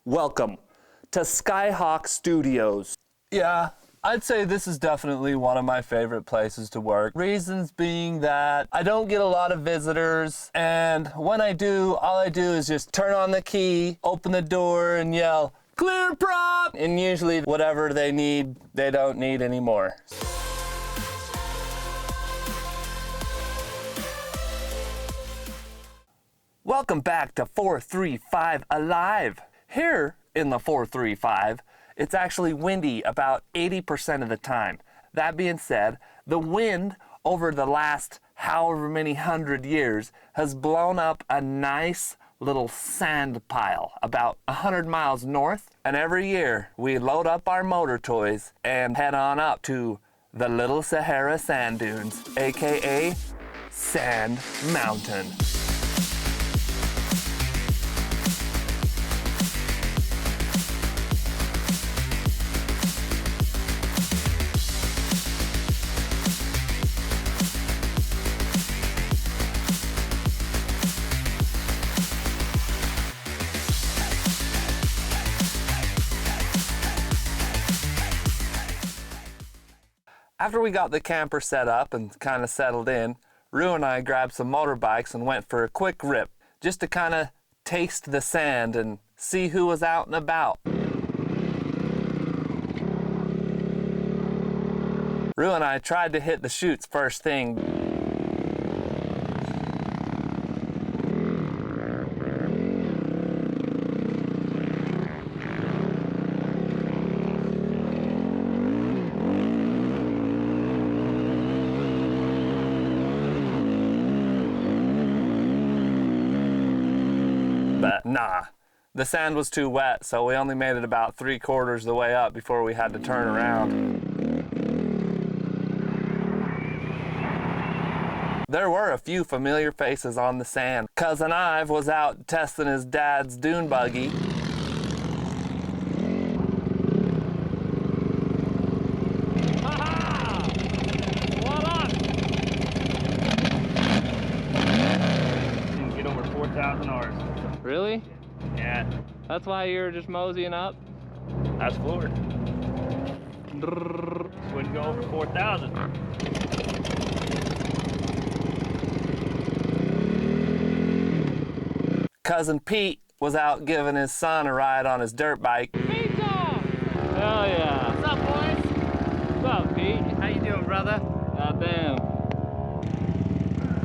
Welcome to Skyhawk Studios. Yeah, I'd say this is definitely one of my favorite places to work. Reasons being that I don't get a lot of visitors, and when I do, all I do is just turn on the key, open the door, and yell, "Clear prop!" And usually whatever they need, they don't need anymore. Welcome back to 435 Alive. Here in the 435, it's actually windy about 80% of the time. That being said, the wind over the last however many hundred years has blown up a nice little sand pile about 100 miles north. And every year we load up our motor toys and head on up to the Little Sahara sand dunes, aka Sand Mountain. After we got the camper set up and kind of settled in, Rue and I grabbed some motorbikes and went for a quick rip, just to kind of taste the sand and see who was out and about. Rue and I tried to hit the chutes first thing. But nah, the sand was too wet, so we only made it about 3/4 the way up before we had to turn around. There were a few familiar faces on the sand. Cousin Ive was out testing his dad's dune buggy. Get over 4,000 hours. Really? Yeah, That's why you're just moseying up? that's floored. Wouldn't go over 4,000. Cousin Pete was out giving his son a ride on his dirt bike. Pizza! Hell yeah. What's up, boys? What's up, Pete? How you doing, brother? Goddamn.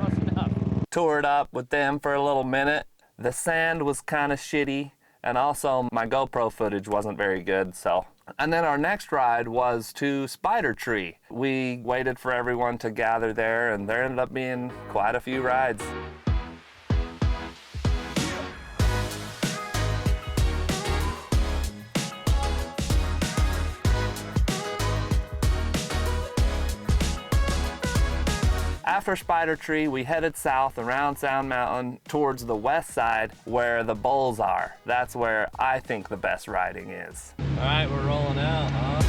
What's up? Toured up with them for a little minute. The sand was kind of shitty, and also my GoPro footage wasn't very good, so. And then our next ride was to Spider Tree. We waited for everyone to gather there, and there ended up being quite a few rides. After Spider Tree, we headed south around Sound Mountain towards the west side where the bulls are. That's where I think the best riding is. All right, we're rolling out, huh?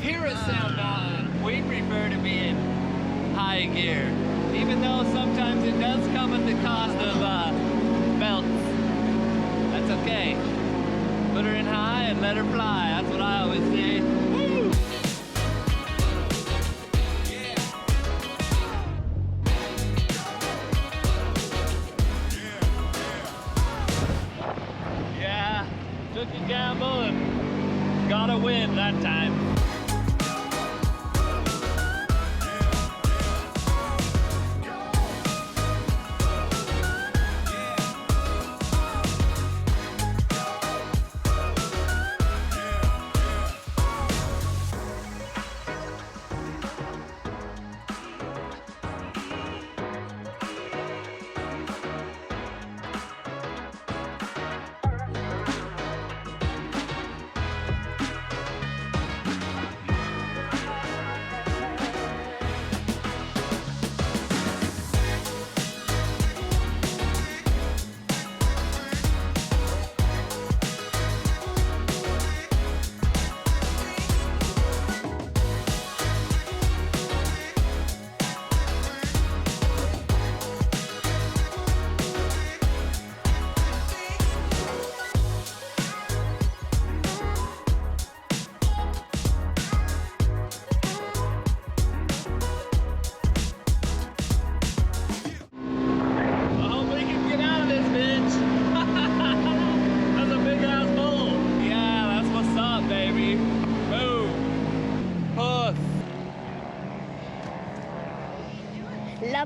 Here at Sound Mountain, we prefer to be in high gear, even though sometimes it does come at the cost of belts. That's okay. Put her in high and let her fly. That's what I always say. Woo! Yeah, took a gamble and got a win that time.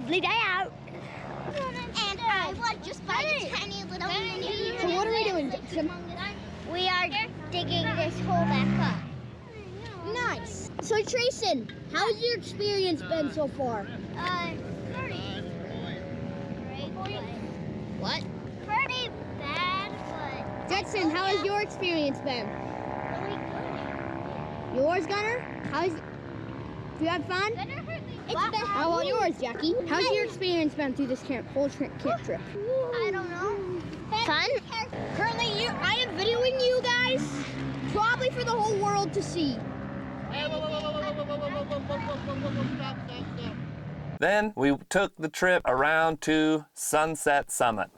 lovely day out. And I was just by a tiny little mini. So what are we doing? We are digging this hole back up. Nice. So Trayson, how's your experience been so far? What? Pretty bad, but... Jetson, how has your experience been? Really good. Yours, Gunner? Have you had fun? How about yours, Jackie? How's your experience been through this camp trip? I don't know. Fun? Currently, I am videoing you guys, probably for the whole world to see. Stop. Then we took the trip around to Sunset Summit.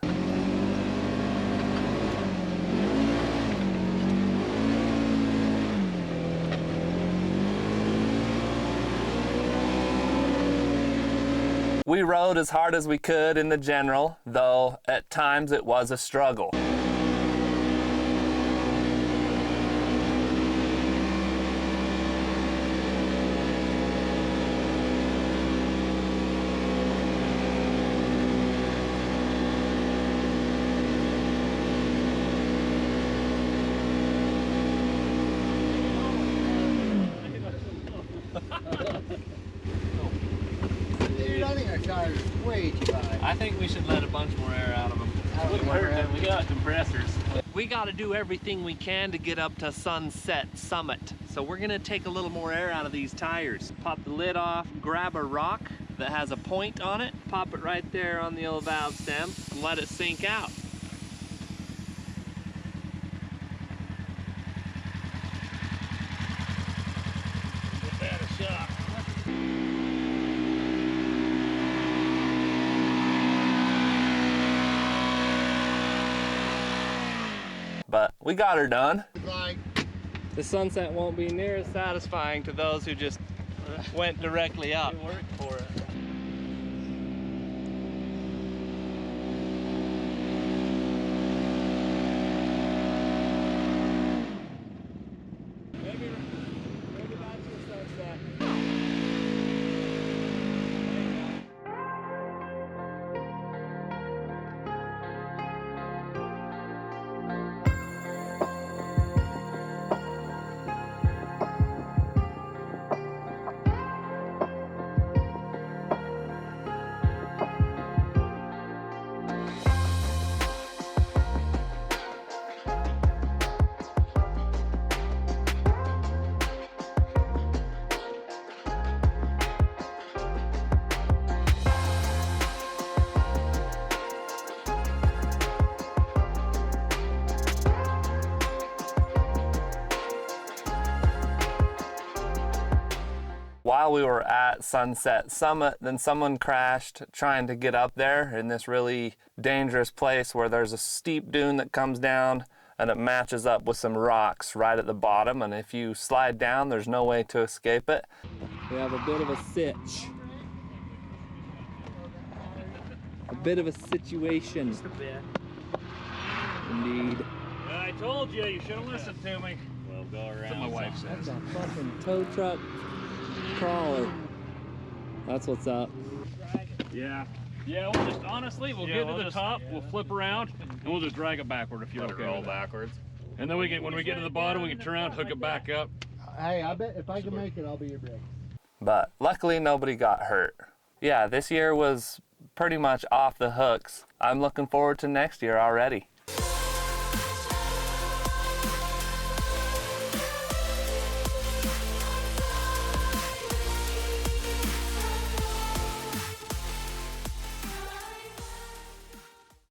We rode as hard as we could in the general, though at times it was a struggle. I think we should let a bunch more air out of them. We got compressors. We got to do everything we can to get up to Sunset Summit. So we're going to take a little more air out of these tires. Pop the lid off, grab a rock that has a point on it, pop it right there on the old valve stem, and let it sink out. Give that a shot. But we got her done. The sunset won't be near as satisfying to those who just went directly up. It worked for it. Maybe that's your sunset. While we were at Sunset Summit, then someone crashed trying to get up there in this really dangerous place where there's a steep dune that comes down and it matches up with some rocks right at the bottom, and if you slide down, there's no way to escape it. We have a bit of a sitch. A bit of a situation. Just a bit. Indeed. I told you, you should have listened to me. Well, go around. That's what my wife says. That's a fucking tow truck crawler. That's what's up. Yeah. Yeah, we'll just, honestly, we'll get to the top, we'll flip around, and we'll just drag it backward if you're okay. Let it roll backwards. And then when we get to the bottom, we can turn around, hook it back up. Hey, I bet if I can make it, I'll be your brake. But luckily nobody got hurt. Yeah, this year was pretty much off the hooks. I'm looking forward to next year already.